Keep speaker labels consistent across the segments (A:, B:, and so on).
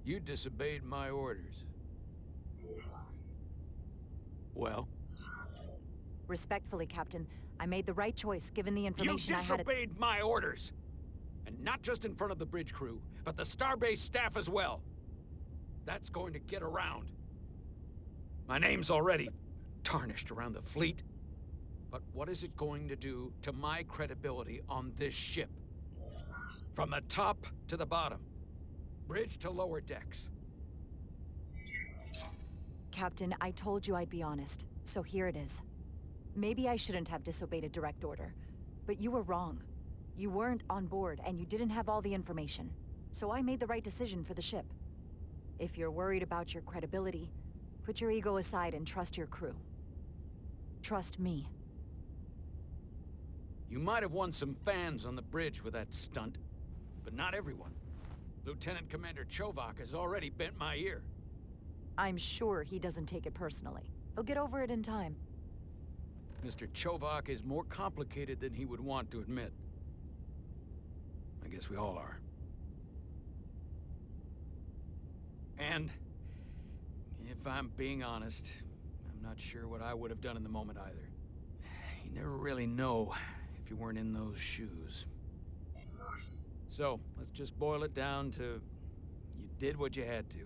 A: You disobeyed my orders. Well?
B: Respectfully, Captain, I made the right choice given the
A: You
B: information I had at—
A: disobeyed my orders! And not just in front of the bridge crew, but the Starbase staff as well. That's going to get around. My name's already tarnished around the fleet. But what is it going to do to my credibility on this ship? From the top to the bottom. Bridge to lower decks.
B: Captain, I told you I'd be honest, so here it is. Maybe I shouldn't have disobeyed a direct order, but you were wrong. You weren't on board, and you didn't have all the information. So I made the right decision for the ship. If you're worried about your credibility, put your ego aside and trust your crew. Trust me.
A: You might have won some fans on the bridge with that stunt, but not everyone. Lieutenant Commander Chovak has already bent my ear.
B: I'm sure he doesn't take it personally. He'll get over it in time.
A: Mr. Chovak is more complicated than he would want to admit. I guess we all are. And, if I'm being honest, I'm not sure what I would have done in the moment either. You never really know if you weren't in those shoes. So, let's just boil it down to, you did what you had to.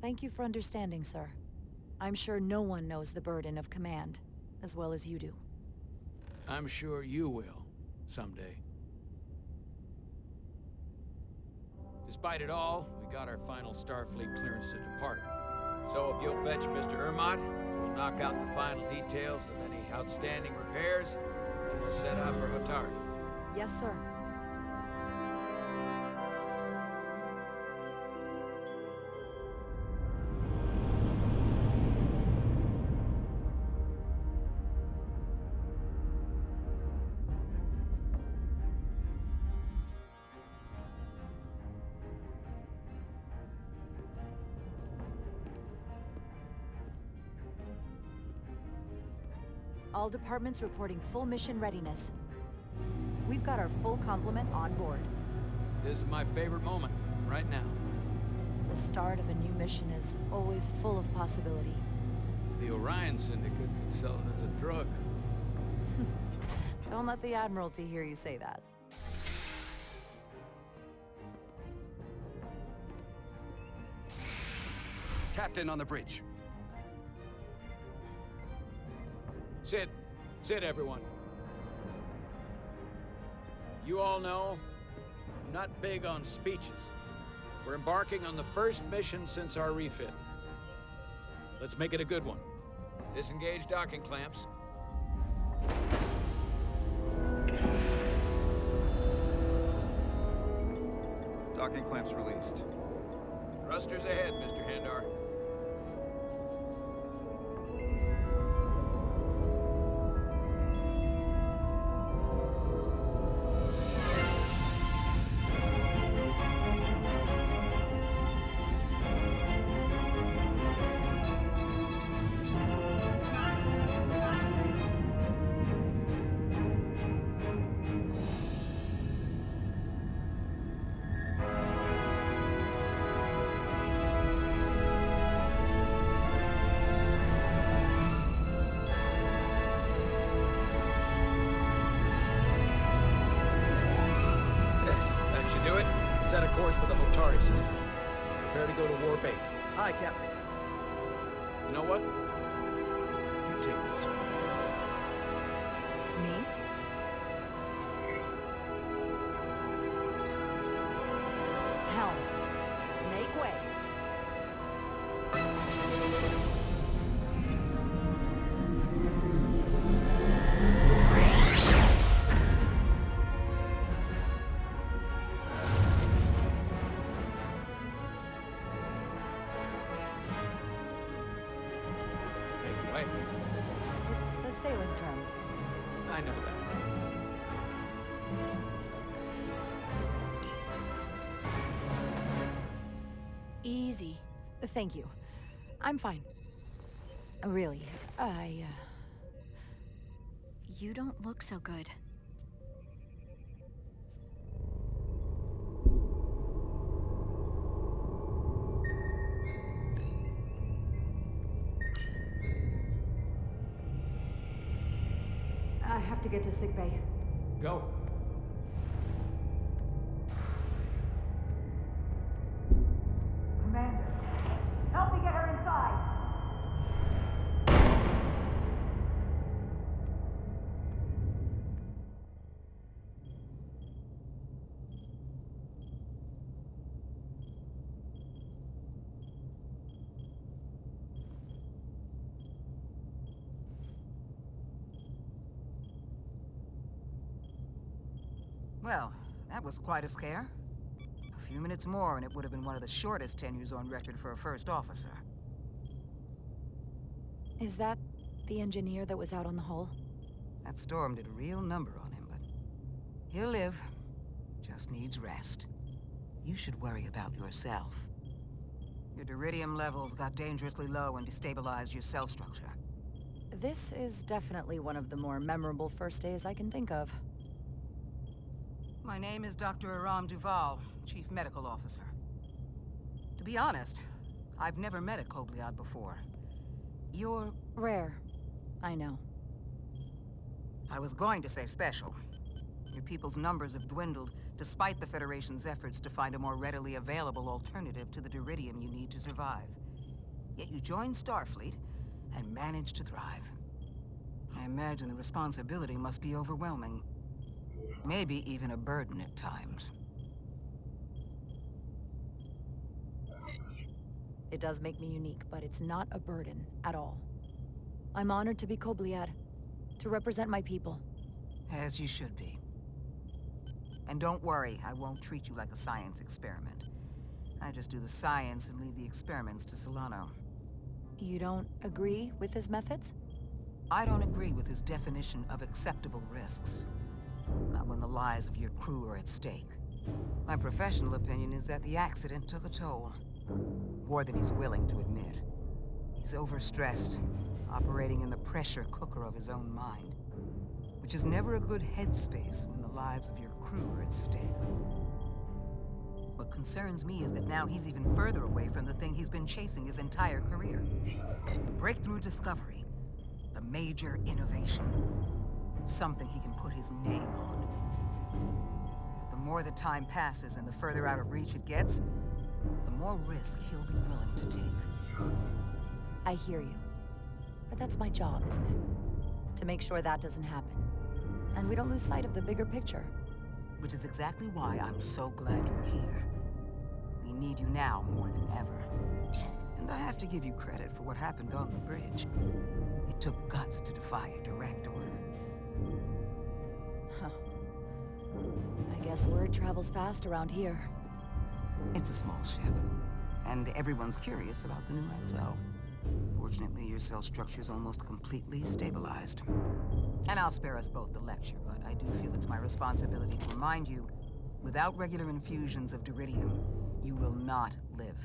B: Thank you for understanding, sir. I'm sure no one knows the burden of command as well as you do.
A: I'm sure you will, someday. Despite it all, we got our final Starfleet clearance to depart. So if you'll fetch Mr. Ermont, we'll knock out the final details of any outstanding repairs, and we'll set out for Hotari.
B: Yes, sir. All departments reporting full mission readiness. We've got our full complement on board.
A: This is my favorite moment, right now.
B: The start of a new mission is always full of possibility.
A: The Orion Syndicate could sell it as a drug.
B: Don't let the Admiralty hear you say that.
C: Captain on the bridge.
A: Sit. Sit, everyone. You all know, I'm not big on speeches. We're embarking on the first mission since our refit. Let's make it a good one. Disengage docking clamps.
C: Docking clamps released.
A: Thrusters ahead, Mr. Handar. Set a course for the Hotari system. Prepare to go to Warp 8.
D: Hi, Captain.
A: You know what? You take this one.
B: Me? Helm. Make way.
A: Make way.
B: It's a sailing term.
A: I know that.
B: Easy. Thank you. I'm fine. Really, You don't look so good. have to get to sickbay.
A: Go.
D: Commander, help me get her inside!
E: Well, that was quite a scare. A few minutes more and it would have been one of the shortest tenures on record for a first officer.
B: Is that the engineer that was out on the hull?
E: That storm did a real number on him, but he'll live. Just needs rest. You should worry about yourself. Your Dilithium levels got dangerously low and destabilized your cell structure.
B: This is definitely one of the more memorable first days I can think of.
E: My name is Dr. Aram Duval, Chief Medical Officer. To be honest, I've never met a Kobliad before. You're...
B: Rare. I know.
E: I was going to say special. Your people's numbers have dwindled, despite the Federation's efforts to find a more readily available alternative to the Dilithium you need to survive. Yet you joined Starfleet, and managed to thrive. I imagine the responsibility must be overwhelming. Maybe even a burden at times.
B: It does make me unique, but it's not a burden at all. I'm honored to be Kobliad, to represent my people.
E: As you should be. And don't worry, I won't treat you like a science experiment. I just do the science and leave the experiments to Solano.
B: You don't agree with his methods?
E: I don't agree with his definition of acceptable risks. Not when the lives of your crew are at stake. My professional opinion is that the accident took a toll. More than he's willing to admit. He's overstressed, operating in the pressure cooker of his own mind. Which is never a good headspace when the lives of your crew are at stake. What concerns me is that now he's even further away from the thing he's been chasing his entire career. Breakthrough discovery. The major innovation. Something he can put his name on. But the more the time passes and the further out of reach it gets, the more risk he'll be willing to take.
B: I hear you. But that's my job, isn't it? To make sure that doesn't happen. And we don't lose sight of the bigger picture.
E: Which is exactly why I'm so glad you're here. We need you now more than ever. And I have to give you credit for what happened on the bridge. It took guts to defy a direct order.
B: Huh. I guess word travels fast around here.
E: It's a small ship. And everyone's curious about the new XO. Fortunately, your cell structure's almost completely stabilized. And I'll spare us both the lecture, but I do feel it's my responsibility to remind you, without regular infusions of Dilithium, you will not live.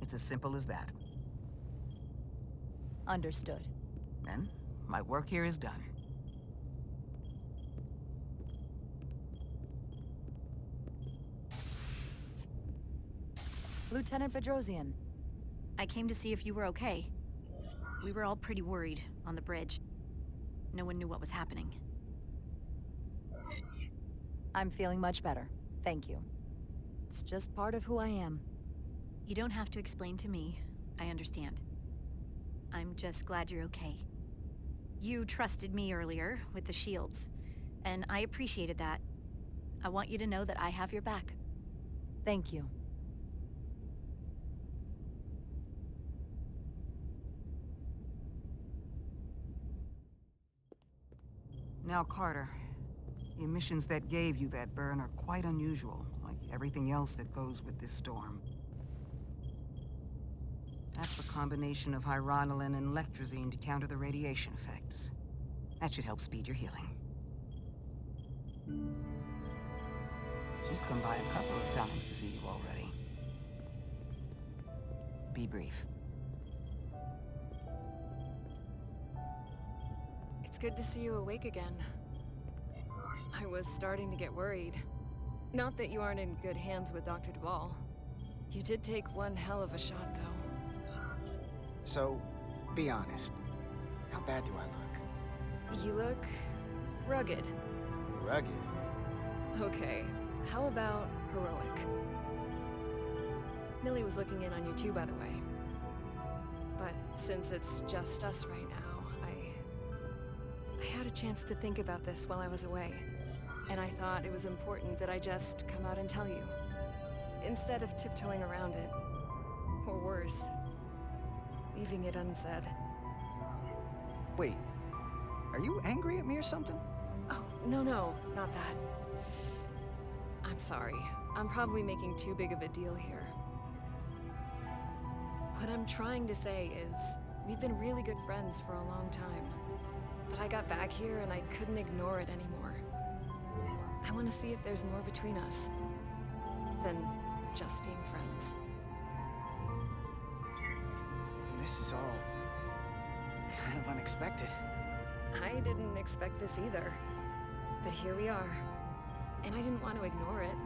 E: It's as simple as that.
B: Understood.
E: Then, my work here is done.
B: Lieutenant Bedrosian.
F: I came to see if you were okay. We were all pretty worried on the bridge. No one knew what was happening.
B: I'm feeling much better. Thank you. It's just part of who I am.
F: You don't have to explain to me. I understand. I'm just glad you're okay. You trusted me earlier with the shields, and I appreciated that. I want you to know that I have your back.
B: Thank you.
E: Now, Carter, the emissions that gave you that burn are quite unusual, like everything else that goes with this storm. That's a combination of hyronolin and lectrazine to counter the radiation effects. That should help speed your healing. She's come by a couple of times to see you already. Be brief.
G: It's good to see you awake again. I was starting to get worried. Not that you aren't in good hands with Dr. Duval. You did take one hell of a shot, though.
H: So, be honest. How bad do I look?
G: You look... Rugged.
C: Rugged.
G: Okay, how about heroic? Millie was looking in on you too, by the way. But since it's just us right now, I had a chance to think about this while I was away. And I thought it was important that I just come out and tell you. Instead of tiptoeing around it. Or worse, leaving it unsaid.
C: Wait, are you angry at me or something?
G: Oh, no, not that. I'm sorry. I'm probably making too big of a deal here. What I'm trying to say is, we've been really good friends for a long time. But I got back here and I couldn't ignore it anymore. I want to see if there's more between us than just being friends.
C: This is all kind of unexpected.
G: I didn't expect this either. But here we are. And I didn't want to ignore it.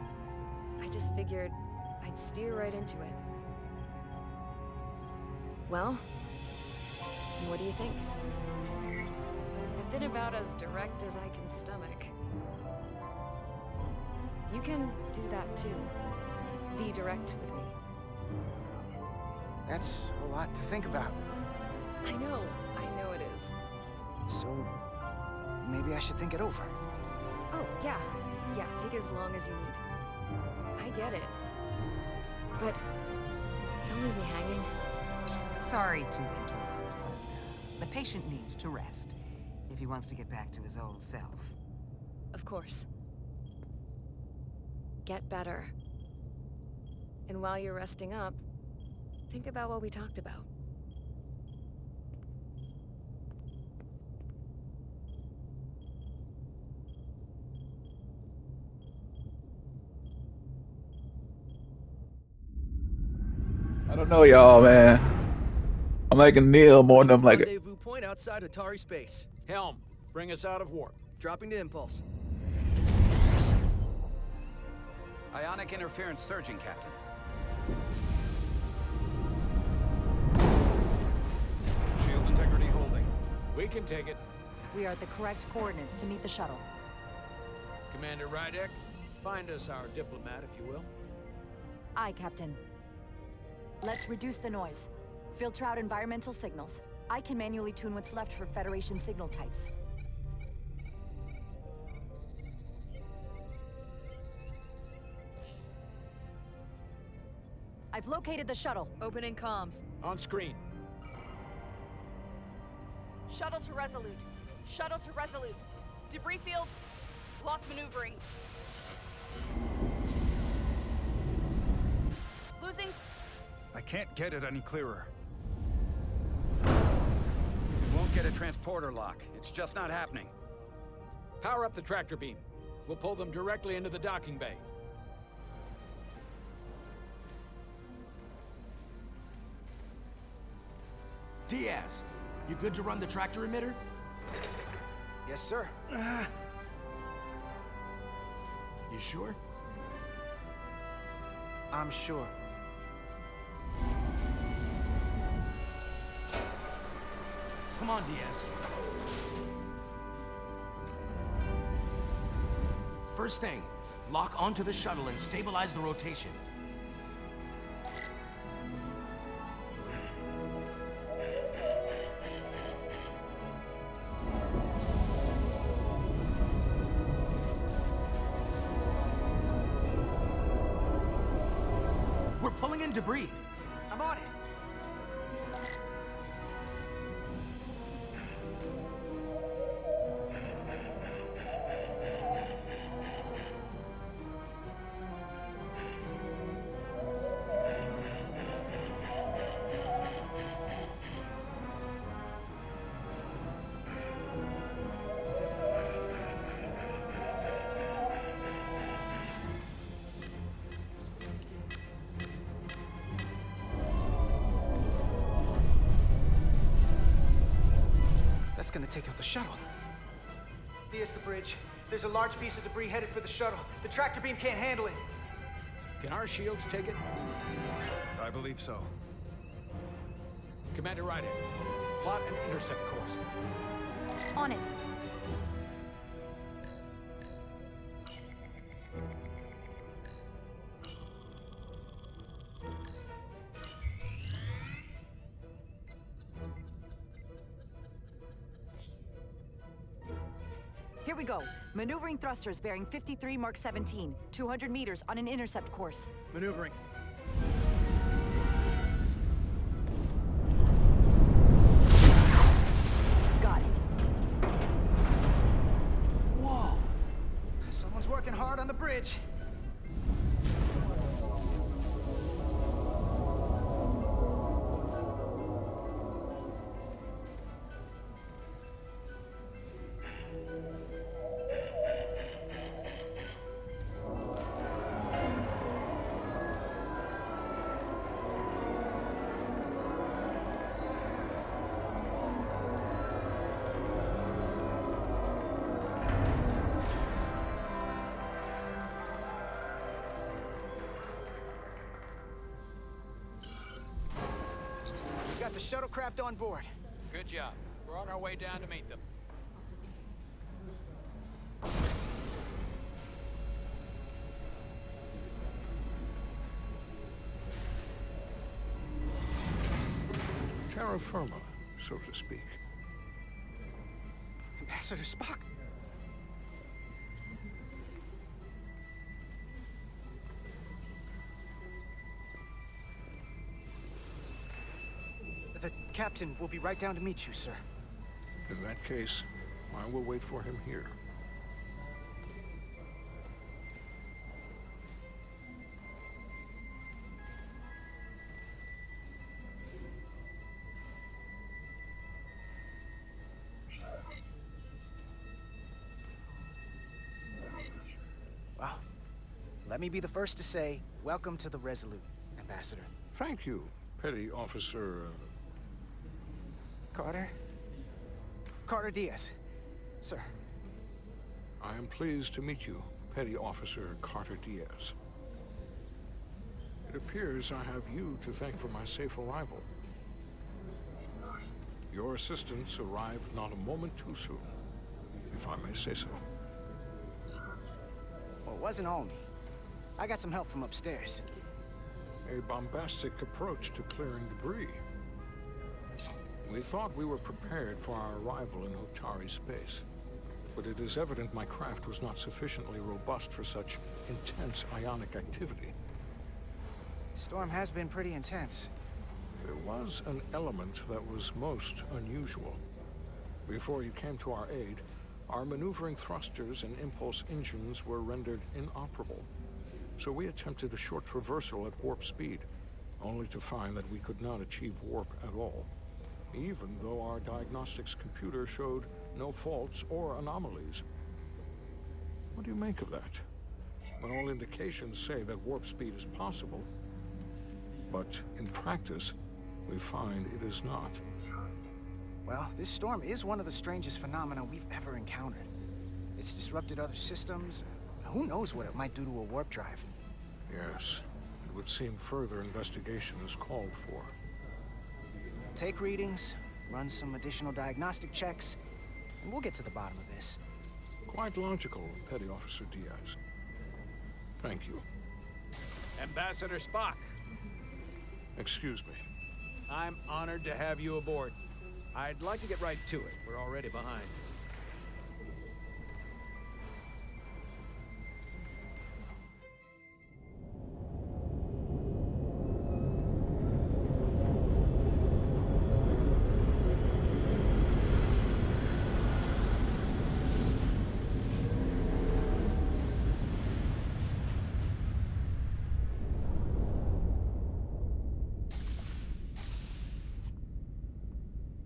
G: I just figured I'd steer right into it. Well, what do you think? I've been about as direct as I can stomach. You can do that too. Be direct with me.
C: That's a lot to think about.
G: I know it is.
C: So, maybe I should think it over.
G: Oh, yeah, take as long as you need. I get it. But don't leave me hanging.
E: Sorry to interrupt, but the patient needs to rest if he wants to get back to his old self.
G: Of course. Get better. And while you're resting up, think about what we talked about.
H: I don't know, y'all, man. I'm liking Neil more than I'm like.
I: Rendezvous point outside Atari space.
A: Helm, bring us out of warp.
I: Dropping to impulse.
C: Ionic interference surging, Captain.
A: Shield integrity holding. We can take it.
B: We are at the correct coordinates to meet the shuttle.
A: Commander Rydek, find us our diplomat, if you will.
B: Aye, Captain. Let's reduce the noise. Filter out environmental signals. I can manually tune what's left for Federation signal types. I've located the shuttle.
J: Opening comms.
A: On screen.
J: Shuttle to Resolute. Shuttle to Resolute. Debris field. Lost maneuvering. Losing.
C: I can't get it any clearer. We won't get a transporter lock. It's just not happening.
A: Power up the tractor beam. We'll pull them directly into the docking bay.
K: Diaz, you good to run the tractor emitter?
C: Yes, sir.
K: You sure?
C: I'm sure.
K: Come on, Diaz. First thing, lock onto the shuttle and stabilize the rotation. We're pulling in debris.
C: I'm on it. That's gonna take out the shuttle.
L: Diaz, the bridge. There's a large piece of debris headed for the shuttle. The tractor beam can't handle it.
A: Can our shields take it?
C: I believe so.
A: Commander Rydek, plot an intercept course.
B: On it. here we go. Maneuvering thrusters bearing 53 Mark 17, 200 meters on an intercept course.
L: Maneuvering.
B: Got it.
L: Whoa! Someone's working hard on the bridge. Got the shuttlecraft on board.
A: Good job. We're on our way down to meet them.
M: Terra firma, so to speak.
L: Ambassador Spock? The captain will be right down to meet you, sir.
M: In that case, I will wait for him here.
L: Well, let me be the first to say, welcome to the Resolute, Ambassador.
M: Thank you, Petty Officer...
L: Carter? Carter Diaz. Sir.
M: I am pleased to meet you, Petty Officer Carter Diaz. It appears I have you to thank for my safe arrival. Your assistance arrived not a moment too soon, if I may say so.
L: Well, it wasn't all me. I got some help from upstairs.
M: A bombastic approach to clearing debris. We thought we were prepared for our arrival in Hotari space, but it is evident my craft was not sufficiently robust for such intense ionic activity.
L: The storm has been pretty intense.
M: There was an element that was most unusual. Before you came to our aid, our maneuvering thrusters and impulse engines were rendered inoperable. So we attempted a short traversal at warp speed, only to find that we could not achieve warp at all, even though our diagnostics computer showed no faults or anomalies. What do you make of that? When all indications say that warp speed is possible, but in practice, we find it is not.
L: Well, this storm is one of the strangest phenomena we've ever encountered. It's disrupted other systems. Who knows what it might do to a warp drive?
M: Yes, it would seem further investigation is called for.
L: Take readings, run some additional diagnostic checks, and we'll get to the bottom of this.
M: Quite logical, Petty Officer Diaz. Thank you.
A: Ambassador Spock.
M: Excuse me.
A: I'm honored to have you aboard. I'd like to get right to it. We're already behind.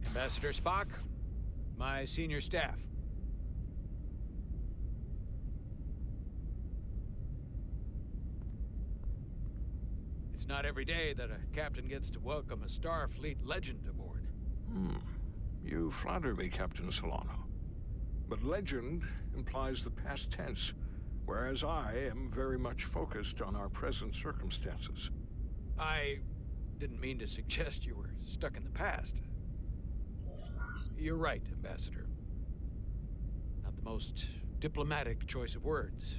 A: Ambassador Spock, my senior staff. It's not every day that a captain gets to welcome a Starfleet legend aboard.
M: You flatter me, Captain Solano. But legend implies the past tense, whereas I am very much focused on our present circumstances.
A: I didn't mean to suggest you were stuck in the past. You're right, Ambassador. Not the most diplomatic choice of words.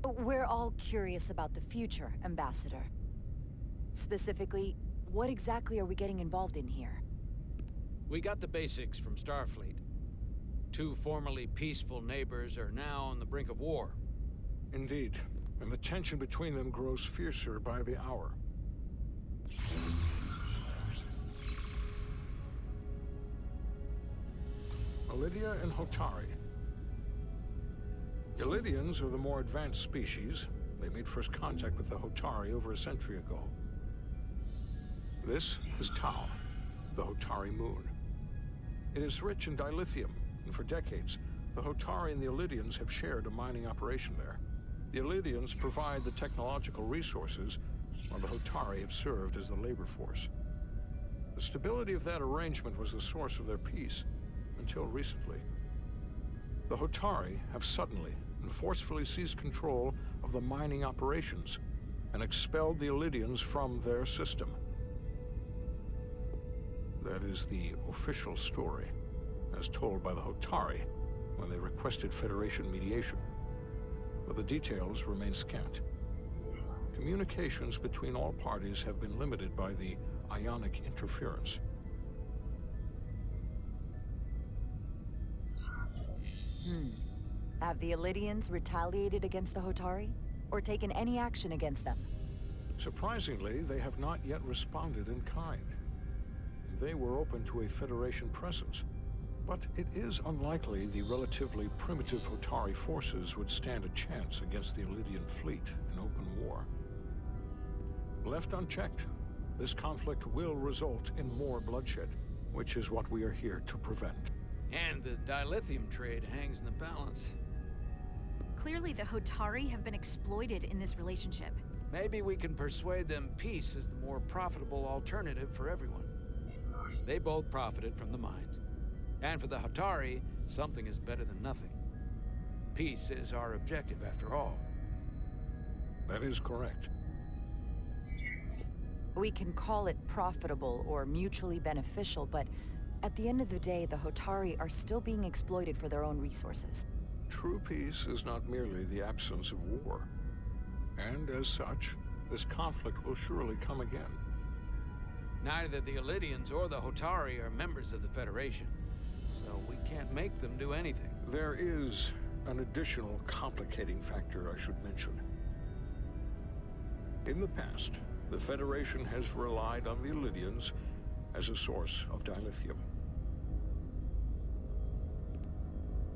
B: We're all curious about the future, Ambassador. Specifically, what exactly are we getting involved in here?
A: We got the basics from Starfleet. Two formerly peaceful neighbors are now on the brink of war.
M: Indeed, and the tension between them grows fiercer by the hour. Alydia and Hotari. The Alydians are the more advanced species. They made first contact with the Hotari over a century ago. This is Tau, the Hotari moon. It is rich in dilithium, and for decades, the Hotari and the Alydians have shared a mining operation there. The Alydians provide the technological resources, while the Hotari have served as the labor force. The stability of that arrangement was the source of their peace, until recently. The Hotari have suddenly and forcefully seized control of the mining operations and expelled the Alydians from their system. That is the official story, as told by the Hotari when they requested Federation mediation. But the details remain scant. Communications between all parties have been limited by the ionic interference.
B: Have the Alydians retaliated against the Hotari? Or taken any action against them?
M: Surprisingly, they have not yet responded in kind. They were open to a Federation presence, but it is unlikely the relatively primitive Hotari forces would stand a chance against the Alydian fleet in open war. Left unchecked, this conflict will result in more bloodshed, which is what we are here to prevent.
A: And the dilithium trade hangs in the balance.
F: Clearly the Hotari have been exploited in this relationship.
A: Maybe we can persuade them peace is the more profitable alternative for everyone. They both profited from the mines. And for the Hotari, something is better than nothing. Peace is our objective, after all.
M: That is correct.
B: We can call it profitable or mutually beneficial, but at the end of the day, the Hotari are still being exploited for their own resources.
M: True peace is not merely the absence of war. And as such, this conflict will surely come again.
A: Neither the Alydians or the Hotari are members of the Federation, so we can't make them do anything.
M: There is an additional complicating factor I should mention. In the past, the Federation has relied on the Alydians as a source of dilithium.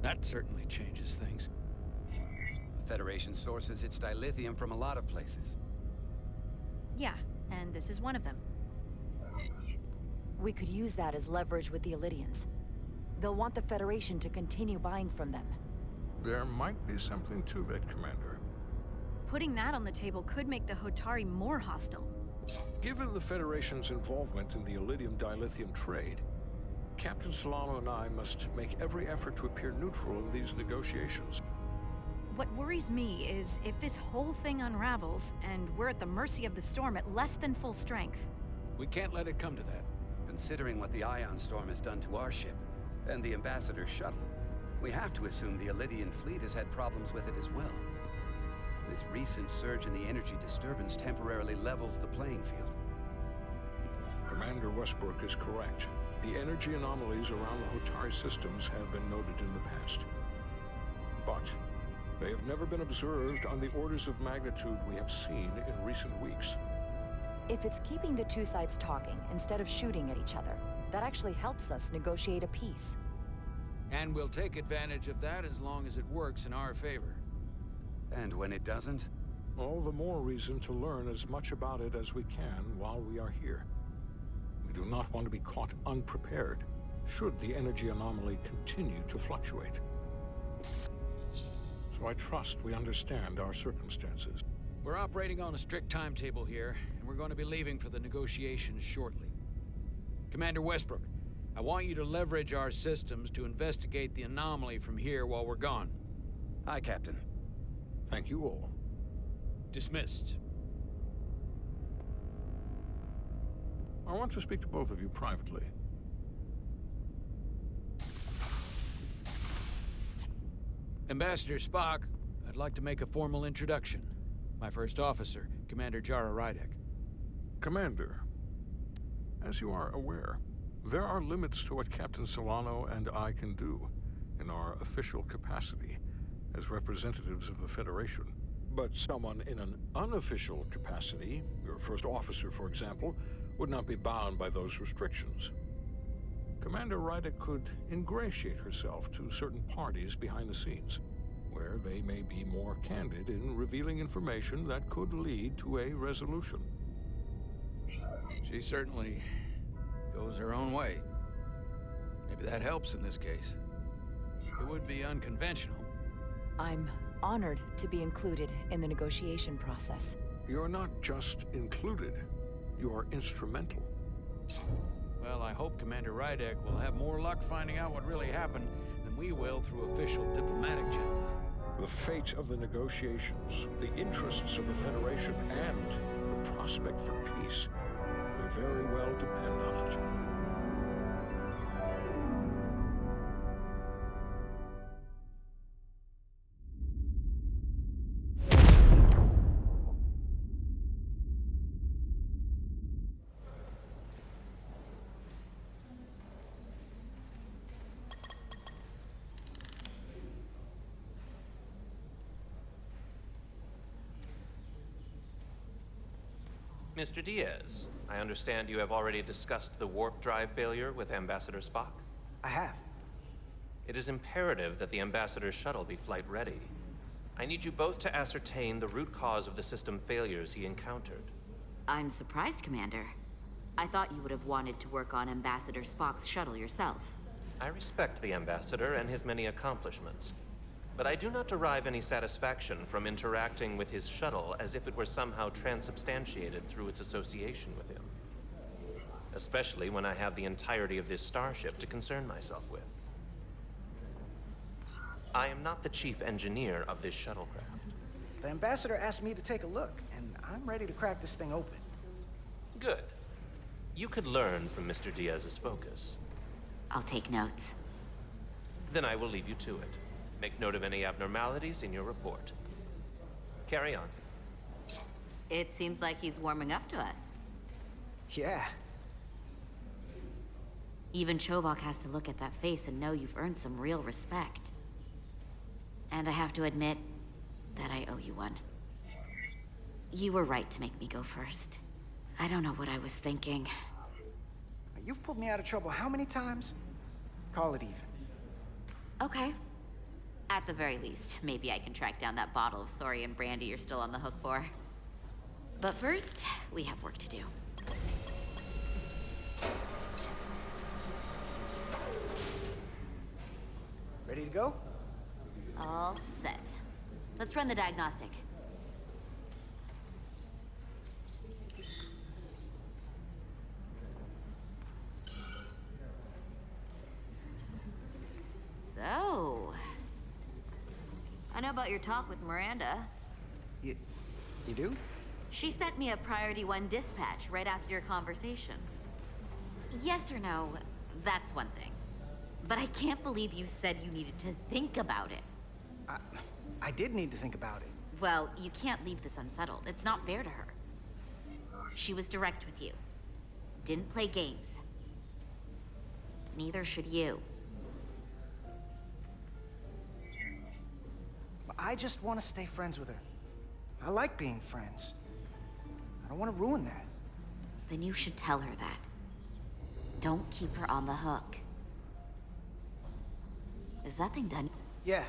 A: That certainly changes things.
C: The Federation sources its dilithium from a lot of places.
F: Yeah, and this is one of them.
B: We could use that as leverage with the Alydians. They'll want the Federation to continue buying from them.
M: There might be something to that, Commander.
F: Putting that on the table could make the Hotari more hostile.
M: Given the Federation's involvement in the Alydium dilithium trade, Captain Solano and I must make every effort to appear neutral in these negotiations.
F: What worries me is if this whole thing unravels, and we're at the mercy of the storm at less than full strength.
A: We can't let it come to that.
C: Considering what the Ion Storm has done to our ship, and the Ambassador's shuttle, we have to assume the Alydian fleet has had problems with it as well. This recent surge in the energy disturbance temporarily levels the playing field.
M: Commander Westbrook is correct. The energy anomalies around the Hotari systems have been noted in the past. But they have never been observed on the orders of magnitude we have seen in recent weeks.
B: If it's keeping the two sides talking instead of shooting at each other, that actually helps us negotiate a peace.
A: And we'll take advantage of that as long as it works in our favor.
C: And when it doesn't?
M: All the more reason to learn as much about it as we can while we are here. We do not want to be caught unprepared, should the energy anomaly continue to fluctuate. So I trust we understand our circumstances.
A: We're operating on a strict timetable here, and we're going to be leaving for the negotiations shortly. Commander Westbrook, I want you to leverage our systems to investigate the anomaly from here while we're gone.
C: Aye, Captain.
M: Thank you all.
A: Dismissed.
M: I want to speak to both of you privately.
A: Ambassador Spock, I'd like to make a formal introduction. My first officer, Commander Jara Rydek.
M: Commander, as you are aware, there are limits to what Captain Solano and I can do in our official capacity as representatives of the Federation. But someone in an unofficial capacity, your first officer, for example, would not be bound by those restrictions. Commander Ryder could ingratiate herself to certain parties behind the scenes, where they may be more candid in revealing information that could lead to a resolution.
A: She certainly goes her own way. Maybe that helps in this case. It would be unconventional.
B: I'm honored to be included in the negotiation process.
M: You're not just included, you are instrumental.
A: Well, I hope Commander Rydek will have more luck finding out what really happened than we will through official diplomatic channels.
M: The fate of the negotiations, the interests of the Federation, and the prospect for peace may very well depend on it.
K: Mr. Diaz, I understand you have already discussed the warp drive failure with Ambassador Spock?
L: I have.
K: It is imperative that the Ambassador's shuttle be flight ready. I need you both to ascertain the root cause of the system failures he encountered.
N: I'm surprised, Commander. I thought you would have wanted to work on Ambassador Spock's shuttle yourself.
K: I respect the Ambassador and his many accomplishments, but I do not derive any satisfaction from interacting with his shuttle as if it were somehow transubstantiated through its association with him. Especially when I have the entirety of this starship to concern myself with. I am not the chief engineer of this shuttlecraft.
L: The Ambassador asked me to take a look, and I'm ready to crack this thing open.
K: Good. You could learn from Mr. Diaz's focus.
N: I'll take notes.
K: Then I will leave you to it. Make note of any abnormalities in your report. Carry on.
N: It seems like he's warming up to us.
L: Yeah.
N: Even Chobok has to look at that face and know you've earned some real respect. And I have to admit that I owe you one. You were right to make me go first. I don't know what I was thinking.
L: You've pulled me out of trouble how many times? Call it even.
N: Okay. At the very least, maybe I can track down that bottle of Saurian brandy you're still on the hook for. But first, we have work to do.
L: Ready to go?
N: All set. Let's run the diagnostic. So, I know about your talk with Miranda.
L: You do?
N: She sent me a Priority 1 dispatch right after your conversation. Yes or no, that's one thing. But I can't believe you said you needed to think about it.
L: I did need to think about it.
N: Well, you can't leave this unsettled. It's not fair to her. She was direct with you. Didn't play games. Neither should you.
L: I just want to stay friends with her. I like being friends. I don't want to ruin that.
N: Then you should tell her that. Don't keep her on the hook. Is that thing done?
L: Yeah,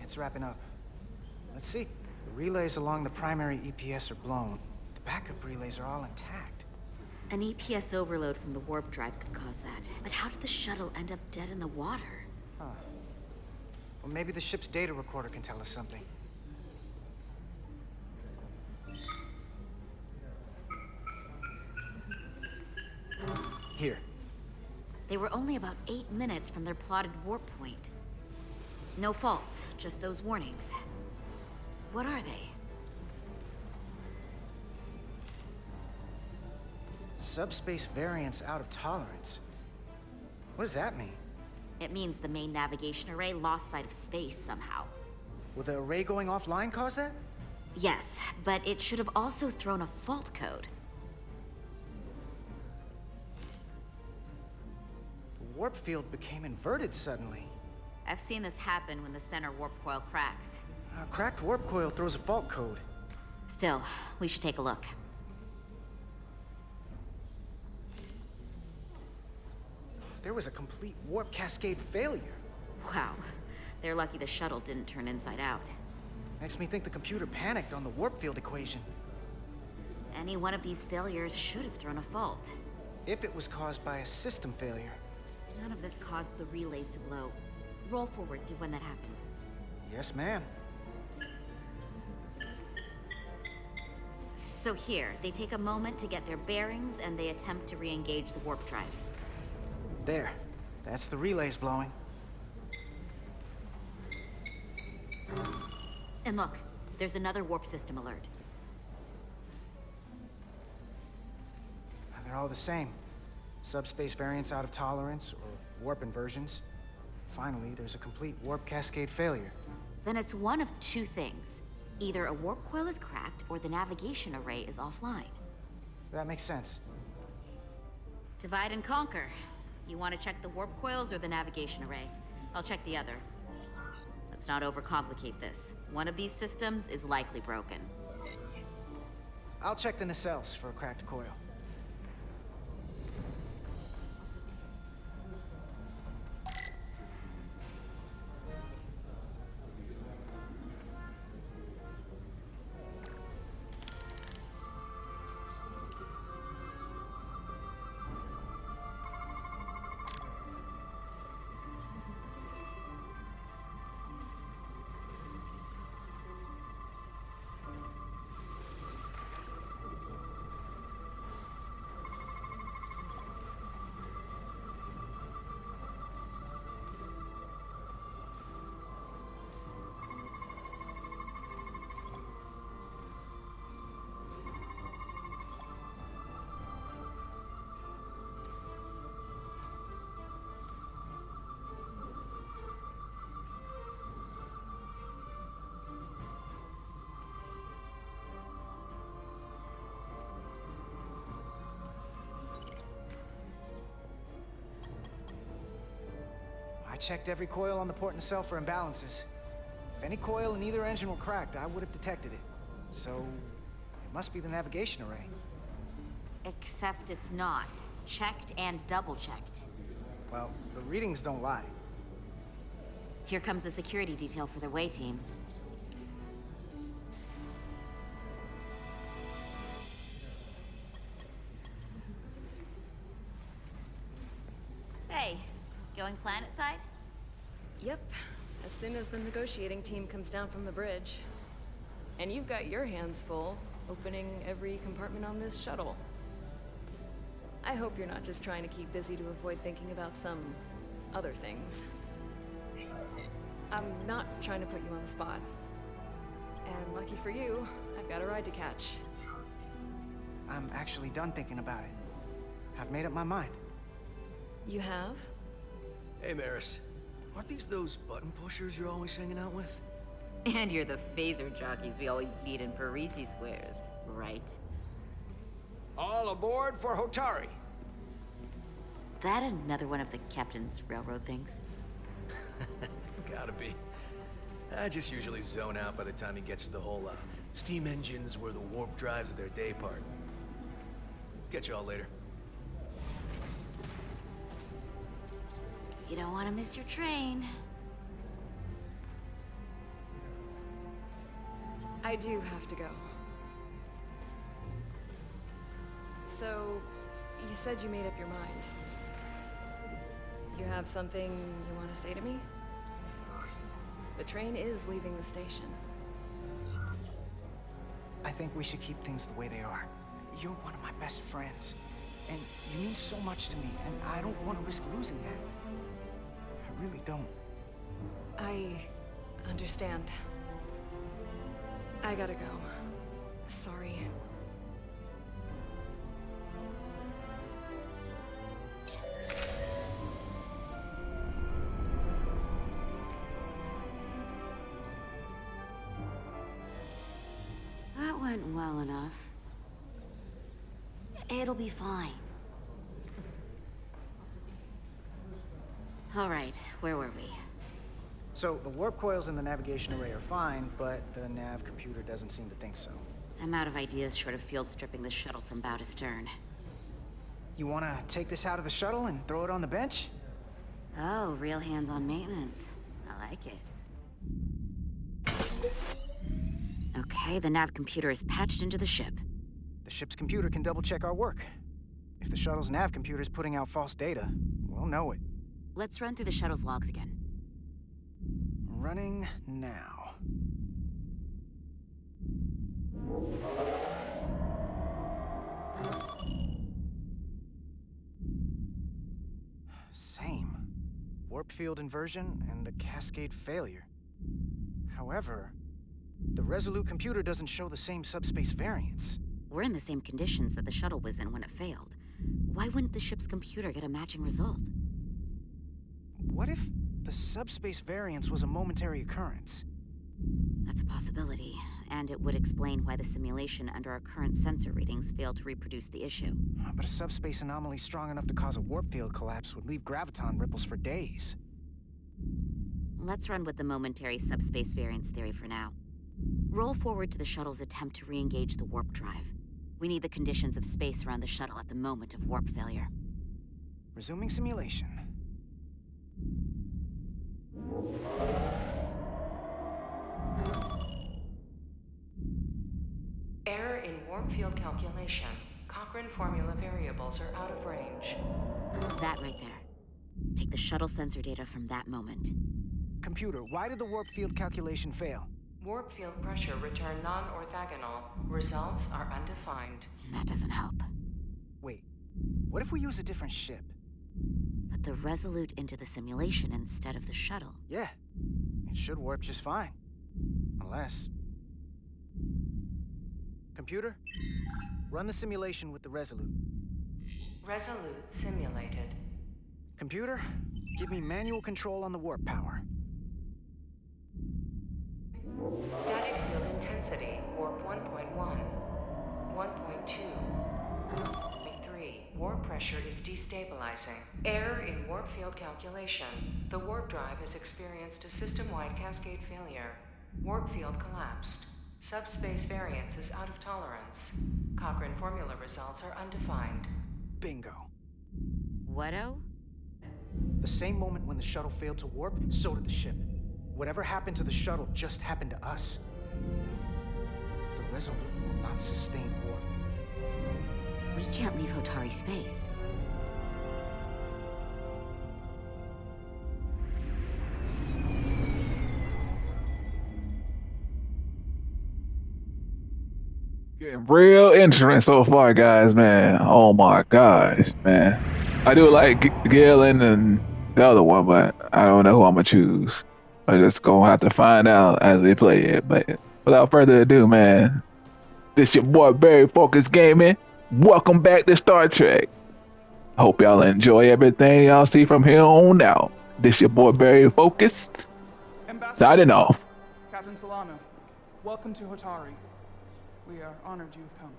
L: it's wrapping up. Let's see. The relays along the primary EPS are blown. The backup relays are all intact.
N: An EPS overload from the warp drive could cause that. But how did the shuttle end up dead in the water?
L: Huh. Well, maybe the ship's data recorder can tell us something. Here.
N: They were only about 8 minutes from their plotted warp point. No faults, just those warnings. What are they?
L: Subspace variance out of tolerance. What does that mean?
N: It means the main navigation array lost sight of space somehow.
L: Will the array going offline cause that?
N: Yes, but it should have also thrown a fault code.
L: The warp field became inverted suddenly.
N: I've seen this happen when the center warp coil cracks.
L: A cracked warp coil throws a fault code.
N: Still, we should take a look.
L: There was a complete warp cascade failure.
N: Wow. They're lucky the shuttle didn't turn inside out.
L: Makes me think the computer panicked on the warp field equation.
N: Any one of these failures should have thrown a fault.
L: If it was caused by a system failure.
N: None of this caused the relays to blow. Roll forward to when that happened.
L: Yes, ma'am.
N: So here, they take a moment to get their bearings and they attempt to re-engage the warp drive.
L: There. That's the relays blowing.
N: And look, there's another warp system alert.
L: They're all the same. Subspace variants out of tolerance, or warp inversions. Finally, there's a complete warp cascade failure.
N: Then it's one of two things. Either a warp coil is cracked, or the navigation array is offline.
L: That makes sense.
N: Divide and conquer. You want to check the warp coils or the navigation array? I'll check the other. Let's not overcomplicate this. One of these systems is likely broken.
L: I'll check the nacelles for a cracked coil. I checked every coil on the port nacelle for imbalances. If any coil in either engine were cracked, I would have detected it. So, it must be the navigation array.
N: Except it's not. Checked and double-checked.
L: Well, the readings don't lie.
N: Here comes the security detail for the way team. Hey, going planet side?
G: Yep, as soon as the negotiating team comes down from the bridge. And you've got your hands full, opening every compartment on this shuttle. I hope you're not just trying to keep busy to avoid thinking about some other things. I'm not trying to put you on the spot. And lucky for you, I've got a ride to catch.
L: I'm actually done thinking about it. I've made up my mind.
G: You have?
I: Hey, Maris. Aren't these those button pushers you're always hanging out with?
N: And you're the phaser jockeys we always beat in Parisi squares, right?
A: All aboard for Hotari.
N: That another one of the captain's railroad things?
I: Gotta be. I just usually zone out by the time he gets to the whole, steam engines were the warp drives of their day part. Catch y'all later.
N: You don't want to miss your train.
G: I do have to go. So, you said you made up your mind. You have something you want to say to me? The train is leaving the station.
L: I think we should keep things the way they are. You're one of my best friends. And you mean so much to me, and I don't want to risk losing that. I really don't.
G: I understand. I gotta go. Sorry.
N: That went well enough. It'll be fine. All right, where were we?
L: So, the warp coils in the navigation array are fine, but the nav computer doesn't seem to think so.
N: I'm out of ideas short of field stripping the shuttle from bow to stern.
L: You wanna take this out of the shuttle and throw it on the bench?
N: Oh, real hands-on maintenance. I like it. Okay, the nav computer is patched into the ship.
L: The ship's computer can double-check our work. If the shuttle's nav computer is putting out false data, we'll know it.
N: Let's run through the shuttle's logs again.
L: Running now. Same. Warp field inversion and a cascade failure. However, the Resolute computer doesn't show the same subspace variance.
N: We're in the same conditions that the shuttle was in when it failed. Why wouldn't the ship's computer get a matching result?
L: What if the subspace variance was a momentary occurrence?
N: That's a possibility, and it would explain why the simulation under our current sensor readings failed to reproduce the issue.
L: But a subspace anomaly strong enough to cause a warp field collapse would leave graviton ripples for days.
N: Let's run with the momentary subspace variance theory for now. Roll forward to the shuttle's attempt to re-engage the warp drive. We need the conditions of space around the shuttle at the moment of warp failure.
L: Resuming simulation.
O: Error in warp field calculation. Cochrane formula variables are out of range.
N: That right there. Take the shuttle sensor data from that moment.
L: Computer, why did the warp field calculation fail?
O: Warp field pressure returned non-orthogonal. Results are undefined.
N: That doesn't help.
L: Wait, what if we use a different ship?
N: Put the Resolute into the simulation instead of the shuttle.
L: Yeah, it should warp just fine. Unless... Computer, run the simulation with the Resolute.
O: Resolute simulated.
L: Computer, give me manual control on the warp power.
O: Static field intensity, warp 1.1. 1.2. 3. Warp pressure is destabilizing. Error in warp field calculation. The warp drive has experienced a system-wide cascade failure. Warp field collapsed. Subspace variance is out of tolerance. Cochrane formula results are undefined.
L: Bingo.
N: What-o?
L: The same moment when the shuttle failed to warp, so did the ship. Whatever happened to the shuttle just happened to us. The Resolute will not sustain warp.
N: We can't leave Hotari space.
H: Getting real interesting so far, guys, man. Oh my gosh, man. I do like Galen and the other one, but I don't know who I'm gonna choose. I'm just gonna have to find out as we play it. But without further ado, man, this your boy Barry Focus Gaming. Welcome back to Star Trek. Hope y'all enjoy everything y'all see from here on out. This your boy Barry Focus. Signing off.
P: Captain Solano, welcome to Hotari. We are honored you have come.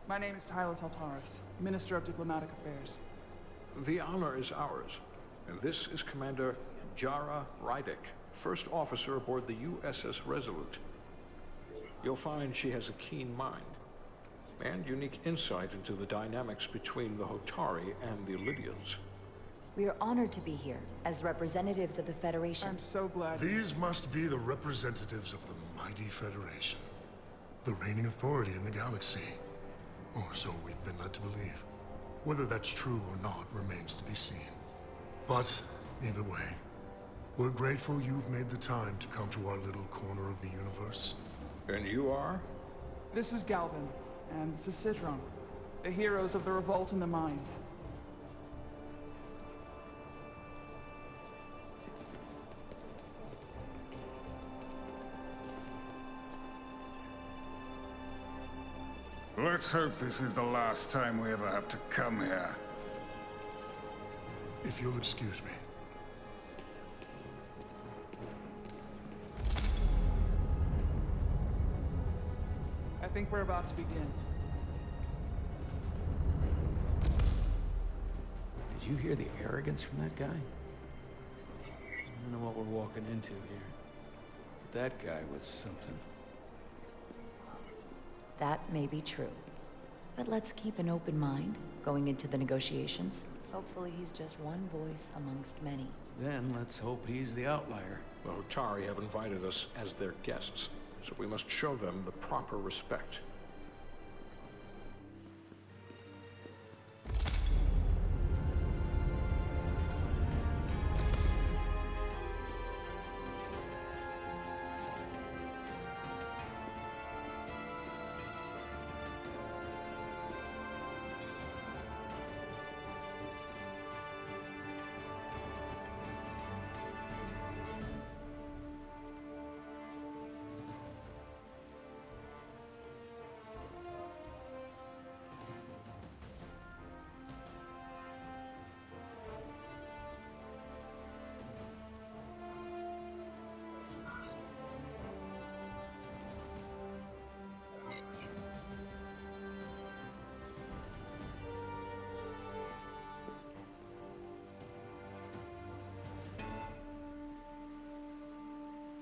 P: My name is Tyler Saltaris, Minister of Diplomatic Affairs.
M: The honor is ours, and this is Commander Jara Rydick, first officer aboard the USS Resolute. You'll find she has a keen mind and unique insight into the dynamics between the Hotari and the Alydians.
B: We are honored to be here as representatives of the Federation.
P: I'm so glad.
Q: These must be the representatives of the mighty Federation, the reigning authority in the galaxy. Or so we've been led to believe. Whether that's true or not remains to be seen. But either way, we're grateful you've made the time to come to our little corner of the universe.
M: And you are?
P: This is Galvin, and this is Citron, the heroes of the revolt in the mines.
R: Let's hope this is the last time we ever have to come here.
Q: If you'll excuse me.
P: I think we're about to begin.
S: Did you hear the arrogance from that guy?
A: I don't know what we're walking into here. But that guy was something.
B: That may be true. But let's keep an open mind going into the negotiations. Hopefully he's just one voice amongst many.
A: Then let's hope he's the outlier.
M: The Hotari have invited us as their guests, so we must show them the proper respect.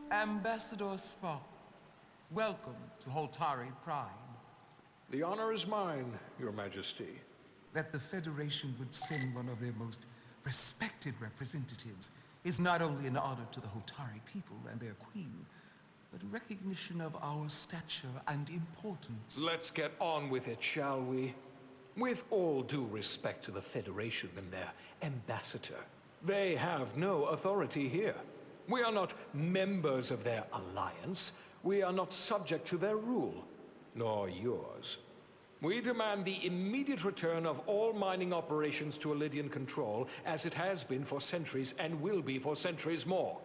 S: Ambassador Spock, welcome to Holtari Prime.
M: The honor is mine, Your Majesty.
S: That the Federation would send one of their most respected representatives is not only an honor to the Hotari people and their queen, but a recognition of our stature and importance.
M: Let's get on with it, shall we? With all due respect to the Federation and their ambassador, they have no authority here. We are not members of their alliance. We are not subject to their rule, nor yours. We demand the immediate return of all mining operations to Alydian control, as it has been for centuries and will be for centuries more.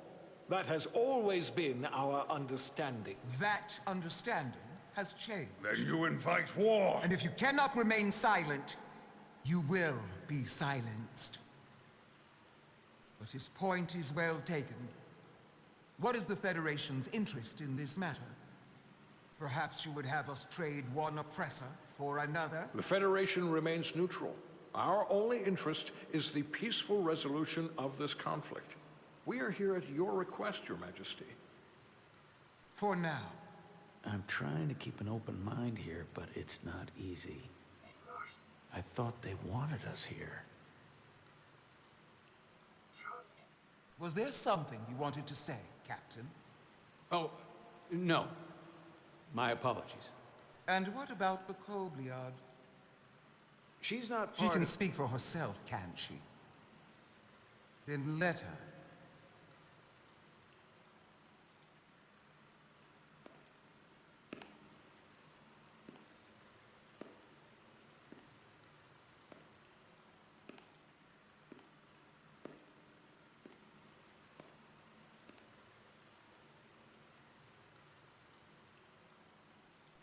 M: That has always been our understanding.
S: That understanding has changed.
R: Then you invite war!
S: And if you cannot remain silent, you will be silenced. But his point is well taken. What is the Federation's interest in this matter? Perhaps you would have us trade one oppressor for another?
M: The Federation remains neutral. Our only interest is the peaceful resolution of this conflict. We are here at your request, Your Majesty.
S: For now.
A: I'm trying to keep an open mind here, but it's not easy. I thought they wanted us here.
S: Was there something you wanted to say, Captain?
A: Oh, no. My apologies.
S: And what about Bakobliad?
A: She's not
S: She
A: part
S: can
A: of...
S: speak for herself, can't she? Then let her.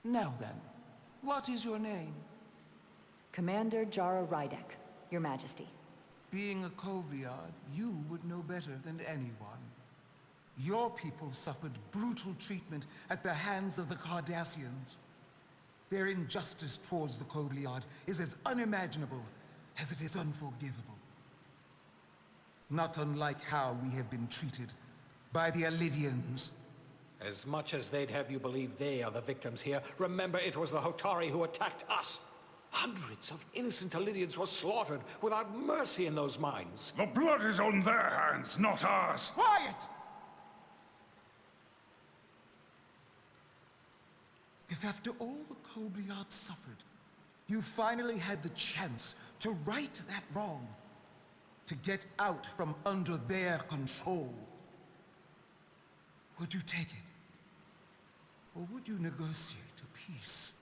S: Now then, what is your name?
B: Commander Jara Rydek, Your Majesty.
S: Being a Kobliad, you would know better than anyone. Your people suffered brutal treatment at the hands of the Cardassians. Their injustice towards the Kobliad is as unimaginable as it is unforgivable. Not unlike how we have been treated by the Alydians.
M: As much as they'd have you believe they are the victims here, remember it was the Hotari who attacked us. Hundreds of innocent Alydians were slaughtered without mercy in those mines.
R: The blood is on their hands, not ours!
S: Quiet! If after all the Kobliad suffered, you finally had the chance to right that wrong, to get out from under their control, would you take it? Or would you negotiate a peace?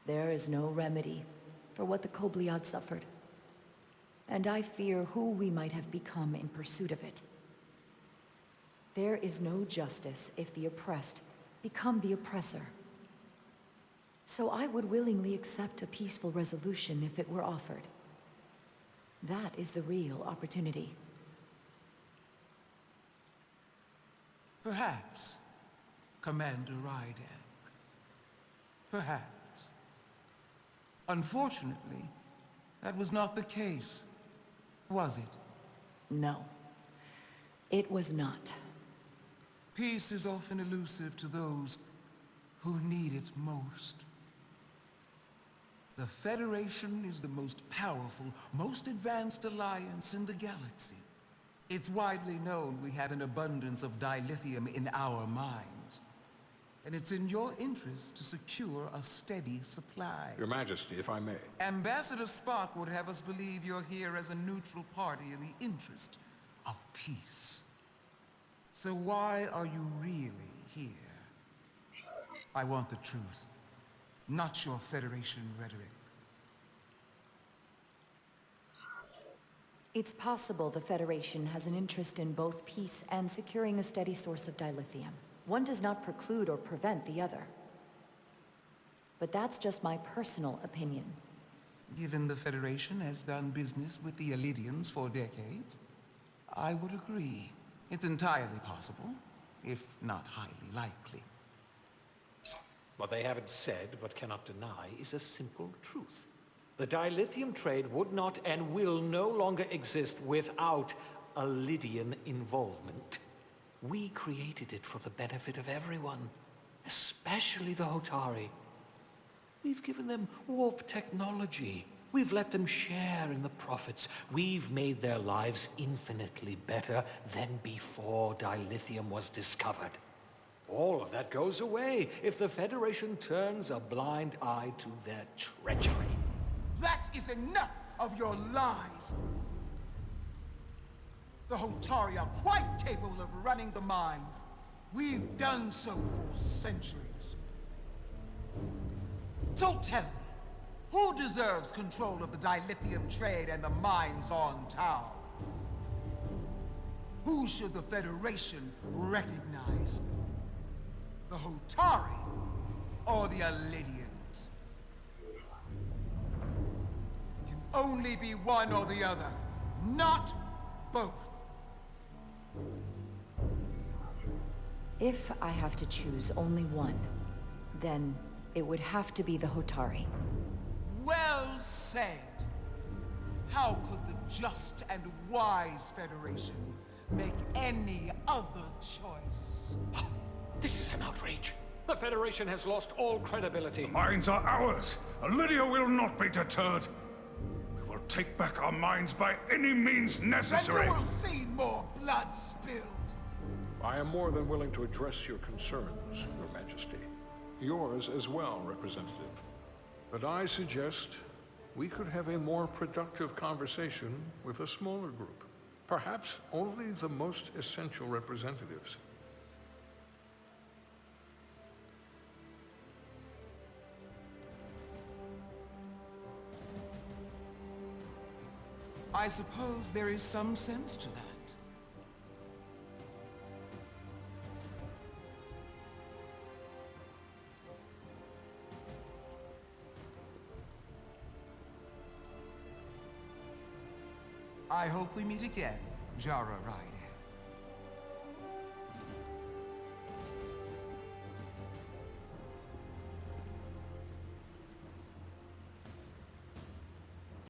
B: There is no remedy for what the Kobliad suffered. And I fear who we might have become in pursuit of it. There is no justice if the oppressed become the oppressor. So I would willingly accept a peaceful resolution if it were offered. That is the real opportunity.
S: Perhaps, Commander Rydek. Perhaps. Unfortunately, that was not the case, was it?
B: No. It was not.
S: Peace is often elusive to those who need it most. The Federation is the most powerful, most advanced alliance in the galaxy. It's widely known we have an abundance of dilithium in our mines. And it's in your interest to secure a steady supply.
M: Your Majesty, if I may.
S: Ambassador Spock would have us believe you're here as a neutral party in the interest of peace. So why are you really here? I want the truth, not your Federation rhetoric.
B: It's possible the Federation has an interest in both peace and securing a steady source of dilithium. One does not preclude or prevent the other. But that's just my personal opinion.
S: Given the Federation has done business with the Alydians for decades, I would agree. It's entirely possible, if not highly likely.
T: What they haven't said, but cannot deny, is a simple truth. The dilithium trade would not and will no longer exist without Alydian involvement. We created it for the benefit of everyone, especially the Hotari. We've given them warp technology. We've let them share in the profits. We've made their lives infinitely better than before dilithium was discovered. All of that goes away if the Federation turns a blind eye to their treachery.
S: That is enough of your lies! The Hotari are quite capable of running the mines. We've done so for centuries. So tell me, who deserves control of the dilithium trade and the mines on Tau? Who should the Federation recognize? The Hotari or the Alydians? It can only be one or the other, not both.
B: If I have to choose only one, then it would have to be the Hotari.
S: Well said. How could the just and wise Federation make any other choice?
T: This is an outrage. The Federation has lost all credibility.
R: The mines are ours. Alydia will not be deterred. We will take back our mines by any means necessary.
S: And you will see more blood spilled.
M: I am more than willing to address your concerns, Your Majesty. Yours as well, Representative. But I suggest we could have a more productive conversation with a smaller group. Perhaps only the most essential representatives.
S: I suppose there is some sense to that. I hope we meet again, Jara Ryder.